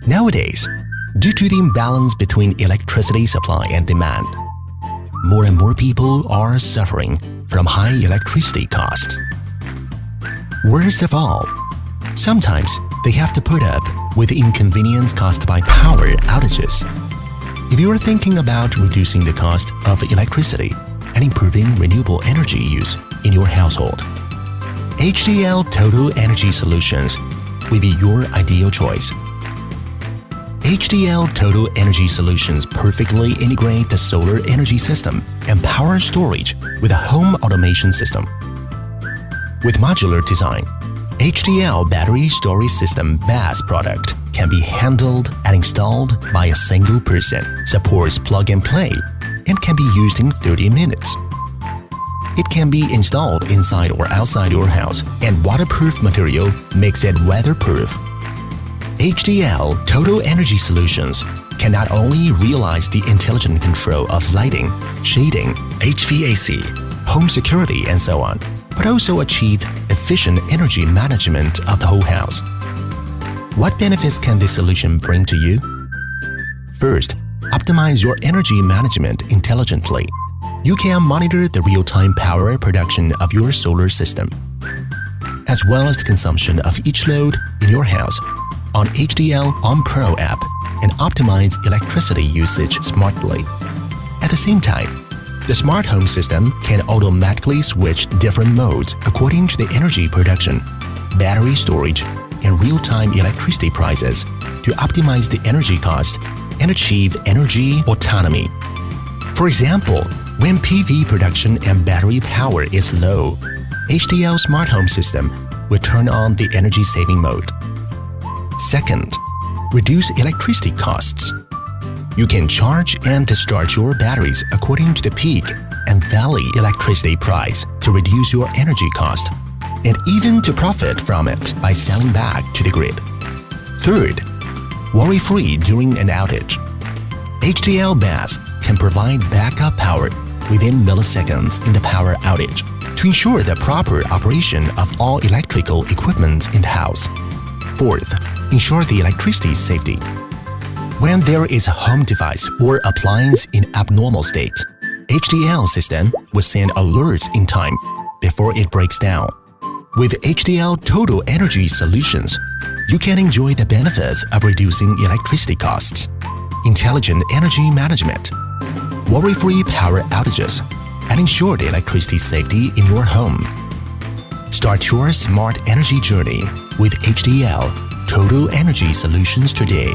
Nowadays, due to the imbalance between electricity supply and demand, more and more people are suffering from high electricity costs. Worst of all, sometimes they have to put up with the inconvenience caused by power outages. If you are thinking about reducing the cost of electricity and improving renewable energy use in your household, HDL Total Energy Solutions will be your ideal choice. HDL Total Energy Solutions perfectly integrate the solar energy system and power storage with a home automation system. With modular design, HDL battery storage system mass product can be handled and installed by a single person, supports plug and play, and can be used in 30 minutes. It can be installed inside or outside your house, and waterproof material makes it weatherproof. HDL Total Energy Solutions can not only realize the intelligent control of lighting, shading, HVAC, home security, and so on, but also achieve efficient energy management of the whole house. What benefits can this solution bring to you? First, optimize your energy management intelligently. You can monitor the real-time power production of your solar system, as well as the consumption of each load in your house on HDL On Pro app, and optimize electricity usage smartly. At the same time, the smart home system can automatically switch different modes according to the energy production, battery storage, and real-time electricity prices to optimize the energy cost and achieve energy autonomy. For example, when PV production and battery power is low, HDL Smart Home System will turn on the energy-saving mode. Second, reduce electricity costs. You can charge and discharge your batteries according to the peak and valley electricity price to reduce your energy cost, and even to profit from it by selling back to the grid. Third, worry-free during an outage. HDL BAS can provide backup power within milliseconds in the power outage to ensure the proper operation of all electrical equipment in the house. Fourth, ensure the electricity safety. When there is a home device or appliance in abnormal state, HDL system will send alerts in time before it breaks down. With HDL Total Energy Solutions, you can enjoy the benefits of reducing electricity costs, intelligent energy management, worry-free power outages, and ensured electricity safety in your home. Start your smart energy journey with HDL Total Energy Solutions today.